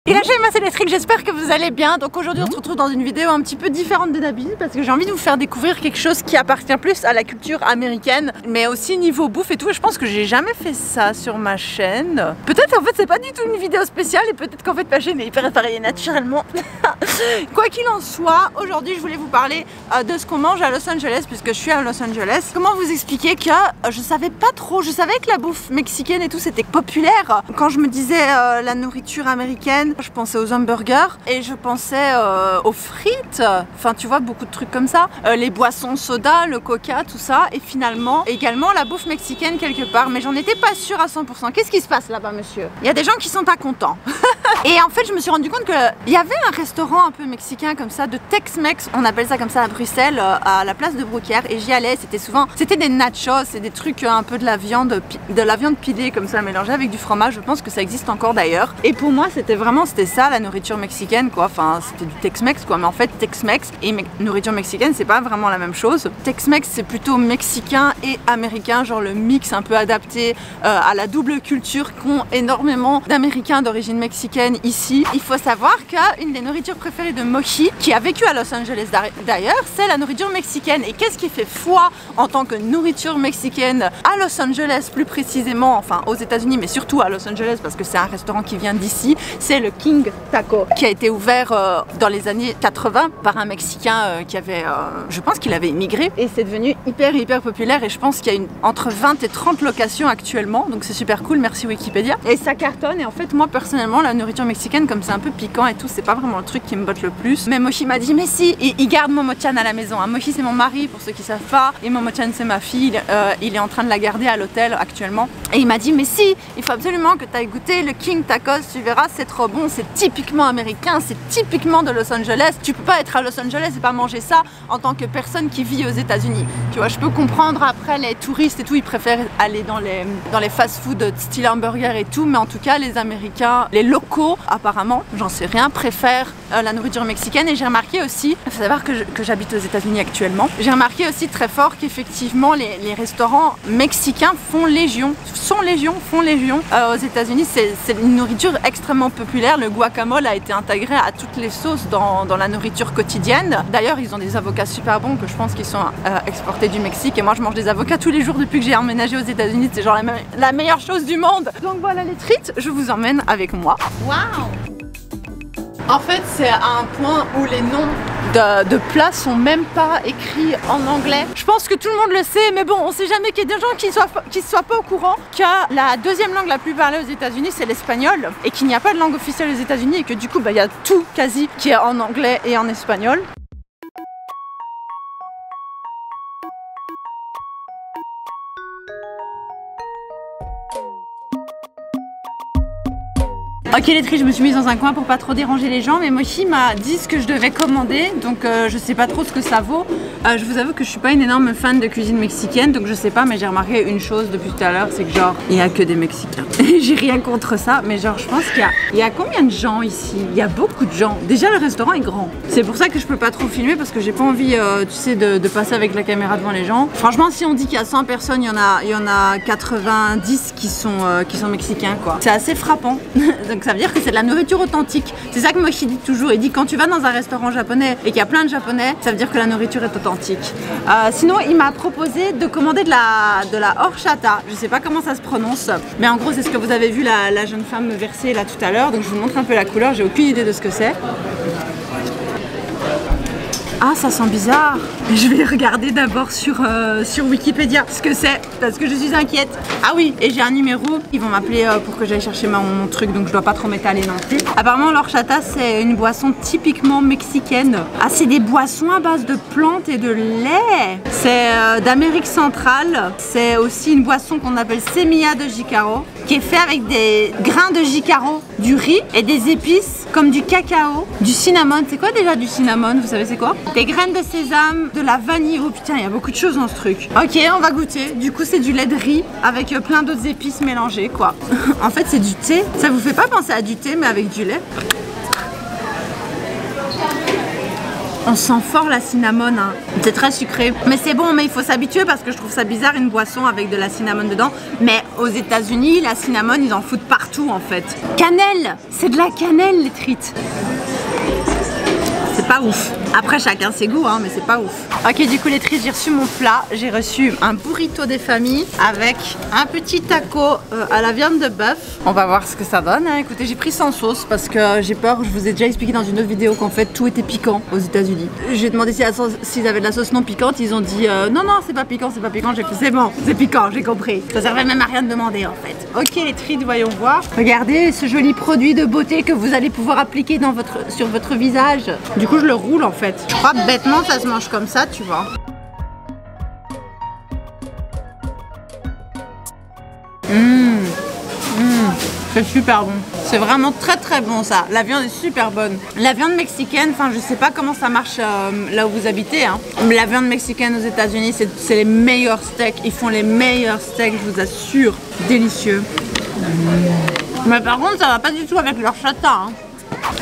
Et là j'ai ma Célétrique, j'espère que vous allez bien. Donc aujourd'hui on se retrouve dans une vidéo un petit peu différente de d'habitude parce que j'ai envie de vous faire découvrir quelque chose qui appartient plus à la culture américaine, mais aussi niveau bouffe et tout. Et je pense que j'ai jamais fait ça sur ma chaîne. Peut-être en fait c'est pas du tout une vidéo spéciale et peut-être qu'en fait ma chaîne est hyper variée naturellement. Quoi qu'il en soit, aujourd'hui je voulais vous parler de ce qu'on mange à Los Angeles puisque je suis à Los Angeles. Comment vous expliquer que je savais pas trop, je savais que la bouffe mexicaine et tout c'était populaire. Quand je me disais la nourriture américaine, je pensais aux hamburgers et je pensais aux frites, enfin tu vois beaucoup de trucs comme ça, les boissons soda, le coca, tout ça, et finalement également la bouffe mexicaine quelque part, mais j'en étais pas sûre à 100%. Qu'est-ce qui se passe là-bas monsieur? Il y a des gens qui sont pas contents. Et en fait je me suis rendu compte qu'il y avait un restaurant un peu mexicain comme ça, de Tex-Mex, on appelle ça comme ça à Bruxelles, à la place de Brouckère, et j'y allais, c'était des nachos, c'est des trucs un peu de la viande pilée comme ça mélangée avec du fromage, je pense que ça existe encore d'ailleurs. Et pour moi c'était ça la nourriture mexicaine quoi, enfin c'était du Tex-Mex quoi, mais en fait Tex-Mex et nourriture mexicaine c'est pas vraiment la même chose. Tex-Mex c'est plutôt mexicain et américain, genre le mix un peu adapté à la double culture qu'ont énormément d'américains d'origine mexicaine ici. Il faut savoir qu'une des nourritures préférées de Mochi, qui a vécu à Los Angeles d'ailleurs, c'est la nourriture mexicaine. Et qu'est-ce qui fait foi en tant que nourriture mexicaine à Los Angeles plus précisément, enfin aux États-Unis mais surtout à Los Angeles parce que c'est un restaurant qui vient d'ici, c'est le King Taco qui a été ouvert dans les années 80 par un Mexicain qui avait, je pense qu'il avait immigré, et c'est devenu hyper populaire, et je pense qu'il y a entre 20 et 30 locations actuellement, donc c'est super cool, merci Wikipédia. Et ça cartonne, et en fait moi personnellement la nourriture mexicaine comme c'est un peu piquant et tout, c'est pas vraiment le truc qui me botte le plus. Mais Mochi m'a dit mais si, il garde Momo-chan à la maison, hein. Mochi c'est mon mari pour ceux qui savent pas, et Momo-chan c'est ma fille, il est en train de la garder à l'hôtel actuellement, et il m'a dit mais si, il faut absolument que tu ailles goûter le King Tacos, tu verras c'est trop bon, c'est typiquement américain, c'est typiquement de Los Angeles, tu peux pas être à Los Angeles et pas manger ça en tant que personne qui vit aux États-Unis. Tu vois, je peux comprendre après les touristes et tout, ils préfèrent aller dans les fast-food style hamburger et tout, mais en tout cas les Américains, les locaux apparemment, j'en sais rien, préfèrent la nourriture mexicaine. Et j'ai remarqué aussi, il faut savoir que j'habite aux États-Unis actuellement, j'ai remarqué aussi très fort qu'effectivement les restaurants mexicains font légion aux États-Unis. C'est une nourriture extrêmement populaire. Le guacamole a été intégré à toutes les sauces dans la nourriture quotidienne. D'ailleurs ils ont des avocats super bons que je pense qu'ils sont exportés du Mexique, et moi je mange des avocats tous les jours depuis que j'ai emménagé aux États-Unis, c'est genre la meilleure chose du monde. Donc voilà les frites, je vous emmène avec moi. Waouh! En fait c'est à un point où les noms de plats sont même pas écrits en anglais. Je pense que tout le monde le sait, mais bon, on sait jamais qu'il y a des gens qui soient pas au courant que la deuxième langue la plus parlée aux États-Unis c'est l'espagnol, et qu'il n'y a pas de langue officielle aux États-Unis, et que du coup il y a tout quasi qui est en anglais et en espagnol. Ok les tris, je me suis mise dans un coin pour pas trop déranger les gens, mais Mochi m'a dit ce que je devais commander, donc je sais pas trop ce que ça vaut. Je vous avoue que je suis pas une énorme fan de cuisine mexicaine, donc je sais pas, mais j'ai remarqué une chose depuis tout à l'heure, c'est que genre il y a que des Mexicains. J'ai rien contre ça, mais genre je pense qu'il y a combien de gens ici? Il y a beaucoup de gens. Déjà le restaurant est grand. C'est pour ça que je peux pas trop filmer, parce que j'ai pas envie tu sais de passer avec la caméra devant les gens. Franchement si on dit qu'il y a 100 personnes, il y en a 90 qui sont mexicains quoi. C'est assez frappant. Donc ça veut dire que c'est de la nourriture authentique. C'est ça que Mochi dit toujours. Il dit quand tu vas dans un restaurant japonais et qu'il y a plein de japonais, ça veut dire que la nourriture est authentique. Sinon il m'a proposé de commander de la horchata. Je sais pas comment ça se prononce, mais en gros c'est ce que vous avez vu la jeune femme me verser là tout à l'heure. Donc je vous montre un peu la couleur, j'ai aucune idée de ce que c'est. Ah ça sent bizarre. Je vais regarder d'abord sur Wikipédia ce que c'est, parce que je suis inquiète. Ah oui, et j'ai un numéro, ils vont m'appeler pour que j'aille chercher mon truc, donc je dois pas trop m'étaler non plus. Apparemment l'horchata c'est une boisson typiquement mexicaine. Ah c'est des boissons à base de plantes et de lait. C'est d'Amérique centrale. C'est aussi une boisson qu'on appelle semilla de jicaro, qui est fait avec des grains de jicaro, du riz et des épices comme du cacao, du cinnamon. C'est quoi déjà du cinnamon? Vous savez c'est quoi? Des graines de sésame, de la vanille. Oh putain, il y a beaucoup de choses dans ce truc. Ok, on va goûter. Du coup c'est du lait de riz avec plein d'autres épices mélangées quoi. En fait c'est du thé. Ça vous fait pas penser à du thé mais avec du lait? On sent fort la cinnamone, hein. C'est très sucré. Mais c'est bon, mais il faut s'habituer parce que je trouve ça bizarre une boisson avec de la cinnamone dedans. Mais aux États-Unis, la cinnamone, ils en foutent partout en fait. Cannelle, c'est de la cannelle les treats. C'est pas ouf. Après chacun ses goûts, hein, mais c'est pas ouf. Ok, du coup les treats, j'ai reçu mon plat. J'ai reçu un burrito des familles avec un petit taco à la viande de bœuf. On va voir ce que ça donne, hein. Écoutez, j'ai pris sans sauce parce que j'ai peur. Je vous ai déjà expliqué dans une autre vidéo qu'en fait tout était piquant aux États-Unis. J'ai demandé s'ils avaient de la sauce non piquante. Ils ont dit non, non, c'est pas piquant, c'est pas piquant. J'ai fait c'est bon, c'est piquant, j'ai compris. Ça servait même à rien de demander en fait. Ok les treats, voyons voir. Regardez ce joli produit de beauté que vous allez pouvoir appliquer sur votre visage. Du coup je le roule en fait. Je crois bêtement ça se mange comme ça, tu vois. C'est super bon. C'est vraiment très très bon ça. La viande est super bonne. La viande mexicaine, enfin je sais pas comment ça marche là où vous habitez, hein. Mais la viande mexicaine aux États-Unis, c'est les meilleurs steaks. Ils font les meilleurs steaks, je vous assure. Délicieux. Mais par contre, ça va pas du tout avec leur chata, hein.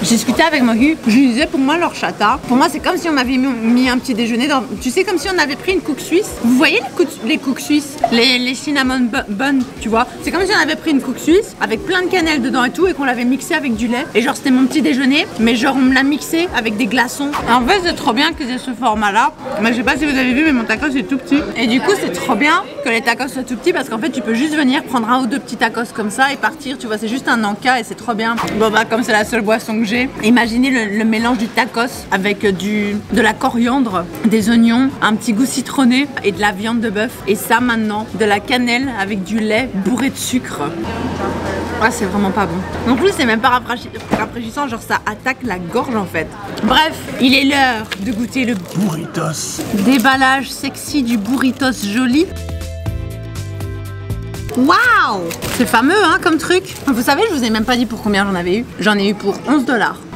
J'ai discuté avec Marie, je lui disais pour moi leur chata, pour moi c'est comme si on m'avait mis un petit déjeuner dans, tu sais, comme si on avait pris une couque suisse. Vous voyez les couques suisses, les cinnamon buns, tu vois, c'est comme si on avait pris une couque suisse avec plein de cannelle dedans et tout et qu'on l'avait mixé avec du lait. Et genre c'était mon petit déjeuner, mais genre on me l'a mixé avec des glaçons. En fait c'est trop bien qu'ils aient ce format là. Mais je sais pas si vous avez vu mais mon tacos est tout petit. Et du coup c'est trop bien que les tacos soient tout petits parce qu'en fait tu peux juste venir prendre un ou deux petits tacos comme ça et partir, tu vois, c'est juste un encas et c'est trop bien. Bon bah comme c'est la seule boisson que j'ai, imaginez le mélange du tacos avec de la coriandre, des oignons, un petit goût citronné et de la viande de bœuf. Et ça maintenant, de la cannelle avec du lait bourré de sucre. Ouais, c'est vraiment pas bon. En plus, c'est même pas rafraîchissant, genre ça attaque la gorge en fait. Bref, il est l'heure de goûter le burritos. Déballage sexy du burritos joli. Waouh! C'est fameux hein comme truc. Vous savez, je vous ai même pas dit pour combien j'en avais eu. J'en ai eu pour 11 $.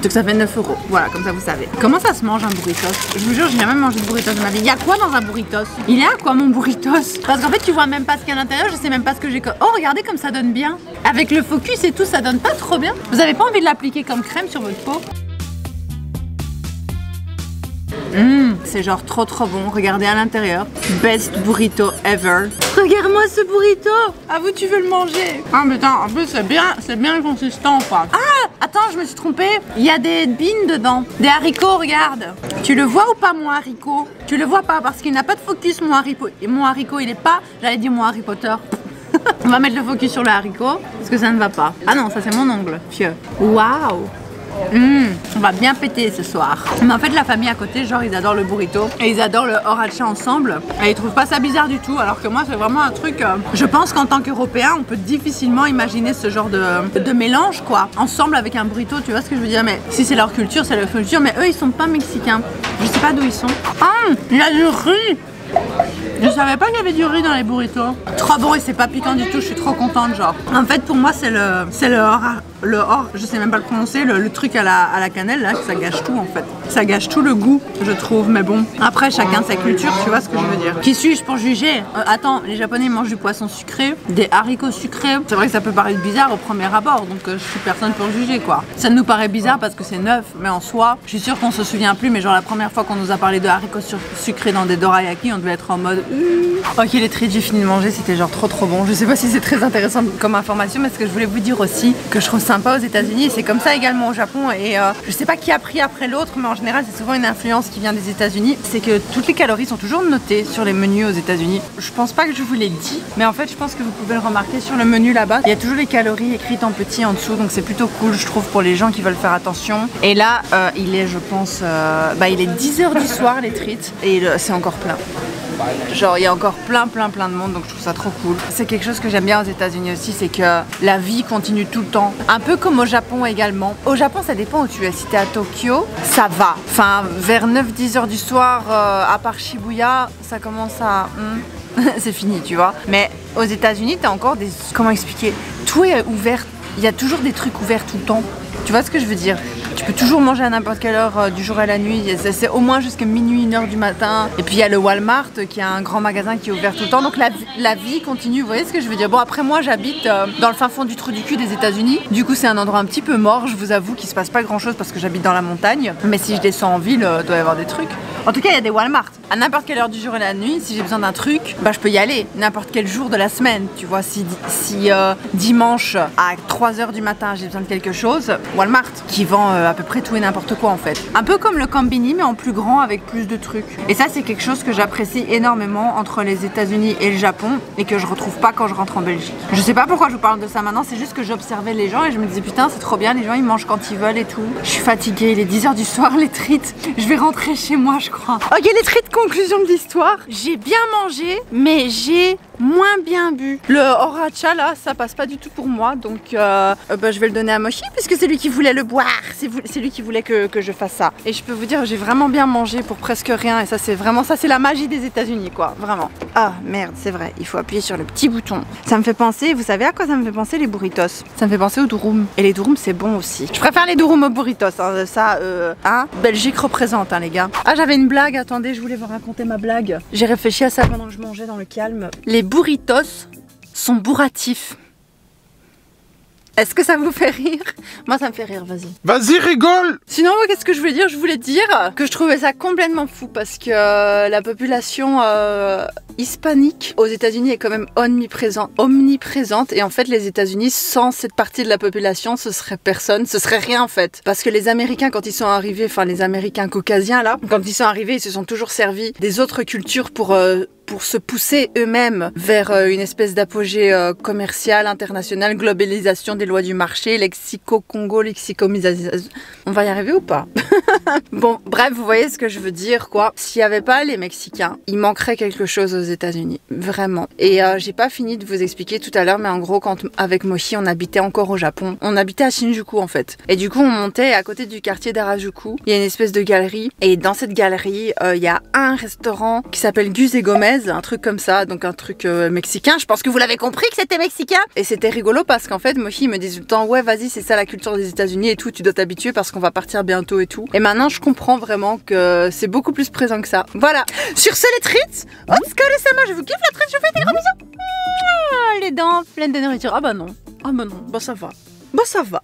Donc ça fait 9 €. Voilà, comme ça vous savez. Comment ça se mange un burritos? Je vous jure, j'ai jamais mangé de burritos de ma vie. Il y a quoi dans un burritos? Il est à quoi mon burritos? Parce qu'en fait, tu vois même pas ce qu'il y a à l'intérieur. Je sais même pas ce que j'ai. Oh, regardez comme ça donne bien. Avec le focus et tout, ça donne pas trop bien. Vous avez pas envie de l'appliquer comme crème sur votre peau? C'est genre trop bon. Regardez à l'intérieur. Best burrito ever. Regarde-moi ce burrito. Ah vous tu veux le manger? Ah mais attends, en plus c'est bien consistant quoi. Ah attends, je me suis trompée. Il y a des beans dedans. Des haricots, regarde. Tu le vois ou pas mon haricot? Tu le vois pas parce qu'il n'a pas de focus mon haricot. Et mon haricot il est pas, j'allais dire mon Harry Potter. On va mettre le focus sur le haricot parce que ça ne va pas. Ah non, ça c'est mon ongle. Fieu. Waouh. On va bien péter ce soir. Mais en fait la famille à côté, genre ils adorent le burrito et ils adorent le horacha ensemble et ils trouvent pas ça bizarre du tout, alors que moi c'est vraiment un truc, je pense qu'en tant qu'Européen on peut difficilement imaginer ce genre de mélange quoi, ensemble avec un burrito, tu vois ce que je veux dire. Mais si c'est leur culture, c'est leur culture, mais eux ils sont pas mexicains. Je sais pas d'où ils sont. Ah, il y a du riz. Je savais pas qu'il y avait du riz dans les burritos. Trop bon et c'est pas piquant du tout, je suis trop contente genre. En fait pour moi c'est je sais même pas le prononcer, le truc à la cannelle là, que ça gâche tout en fait. Ça gâche tout le goût je trouve, mais bon. Après chacun sa culture, tu vois ce que je veux dire. Qui suis-je pour juger? Attends, les japonais mangent du poisson sucré, des haricots sucrés. C'est vrai que ça peut paraître bizarre au premier abord, donc je suis personne pour juger quoi. Ça nous paraît bizarre parce que c'est neuf, mais en soi, je suis sûre qu'on se souvient plus, mais genre la première fois qu'on nous a parlé de haricots sucrés dans des dorayaki, on devait être en mode Ok les treats, j'ai fini de manger, c'était genre trop bon. Je sais pas si c'est très intéressant comme information, mais ce que je voulais vous dire aussi, que je trouve sympa aux États-Unis, c'est comme ça également au Japon, et je sais pas qui a pris après l'autre, mais en général c'est souvent une influence qui vient des États-Unis, c'est que toutes les calories sont toujours notées sur les menus aux États-Unis. Je pense pas que je vous l'ai dit, mais en fait je pense que vous pouvez le remarquer sur le menu là-bas, il y a toujours les calories écrites en petit en dessous, donc c'est plutôt cool je trouve pour les gens qui veulent faire attention. Et là il est, je pense, il est 10 h du soir les treats, et c'est encore plein. Genre il y a encore plein de monde, donc je trouve ça trop cool. C'est quelque chose que j'aime bien aux États-Unis aussi, c'est que la vie continue tout le temps. Un peu comme au Japon également. Au Japon ça dépend où tu es. Si t'es à Tokyo, ça va. Enfin vers 9-10 h du soir, à part Shibuya, ça commence à... c'est fini tu vois. Mais aux États-Unis t'as encore des... Comment expliquer? Tout est ouvert. Il y a toujours des trucs ouverts tout le temps. Tu vois ce que je veux dire? Tu peux toujours manger à n'importe quelle heure du jour et la nuit. C'est au moins jusqu'à minuit, 1h du matin. Et puis il y a le Walmart qui est un grand magasin qui est ouvert tout le temps. Donc la vie continue, vous voyez ce que je veux dire. Bon, après moi j'habite dans le fin fond du trou du cul des États-Unis. Du coup c'est un endroit un petit peu mort. Je vous avoue qu'il se passe pas grand chose parce que j'habite dans la montagne. Mais si je descends en ville, il doit y avoir des trucs. En tout cas, il y a des Walmart. À n'importe quelle heure du jour et de la nuit, si j'ai besoin d'un truc, bah je peux y aller. N'importe quel jour de la semaine. Tu vois, si dimanche à 3h du matin, j'ai besoin de quelque chose, Walmart qui vend à peu près tout et n'importe quoi en fait. Un peu comme le Combini mais en plus grand avec plus de trucs. Et ça c'est quelque chose que j'apprécie énormément entre les États-Unis et le Japon et que je retrouve pas quand je rentre en Belgique. Je sais pas pourquoi je vous parle de ça maintenant, c'est juste que j'observais les gens et je me disais putain c'est trop bien, les gens ils mangent quand ils veulent et tout. Je suis fatiguée, il est 10h du soir, les trites, je vais rentrer chez moi je crois. Ok les trites, conclusion de l'histoire. J'ai bien mangé mais j'ai moins bien bu. Le Horacha là ça passe pas du tout pour moi donc bah, je vais le donner à Mochi puisque c'est lui qui voulait le boire, c'est lui qui voulait que je fasse ça. Et je peux vous dire j'ai vraiment bien mangé pour presque rien et ça c'est vraiment ça, c'est la magie des États-Unis quoi, vraiment. Ah merde c'est vrai, il faut appuyer sur le petit bouton. Ça me fait penser, vous savez à quoi ça me fait penser les burritos? Ça me fait penser aux durum et les durum c'est bon aussi. Je préfère les durum aux burritos hein, ça hein, Belgique représente hein les gars. Ah j'avais une blague, attendez je voulais vous raconter ma blague. J'ai réfléchi à ça pendant que je mangeais dans le calme. Les burritos sont bourratifs. Est-ce que ça vous fait rire? Moi ça me fait rire, vas-y. Vas-y, rigole! Sinon, qu'est-ce que je voulais dire? Je voulais dire que je trouvais ça complètement fou parce que la population hispanique aux États-Unis est quand même omniprésente. Et en fait, les États-Unis, sans cette partie de la population, ce serait personne, ce serait rien en fait. Parce que les Américains, quand ils sont arrivés, enfin les Américains caucasiens là, quand ils sont arrivés, ils se sont toujours servis des autres cultures pour se pousser eux-mêmes vers une espèce d'apogée commerciale, internationale, globalisation des lois du marché, lexico-congo, lexicomisation. On va y arriver ou pas? Bon, bref, vous voyez ce que je veux dire, quoi. S'il n'y avait pas les Mexicains, il manquerait quelque chose aux États-Unis, vraiment. Et j'ai pas fini de vous expliquer tout à l'heure, mais en gros, quand avec Mochi, on habitait encore au Japon, on habitait à Shinjuku en fait. Et du coup, on montait à côté du quartier d'Harajuku. Il y a une espèce de galerie, et dans cette galerie, il y a un restaurant qui s'appelle Gus et Gomez, un truc comme ça, donc un truc mexicain. Je pense que vous l'avez compris que c'était mexicain. Et c'était rigolo parce qu'en fait, Mochi me disait tout le temps, ouais, vas-y, c'est ça la culture des États-Unis et tout, tu dois t'habituer parce qu'on va partir bientôt et tout. Et maintenant, je comprends vraiment que c'est beaucoup plus présent que ça. Voilà. Sur ce, les trites, Otsukaresama, je vous kiffe la trite, je vous fais des gros bisous. Les dents pleines de nourriture. Ah bah non. Ah bah non. Bah ça va. Bah ça va.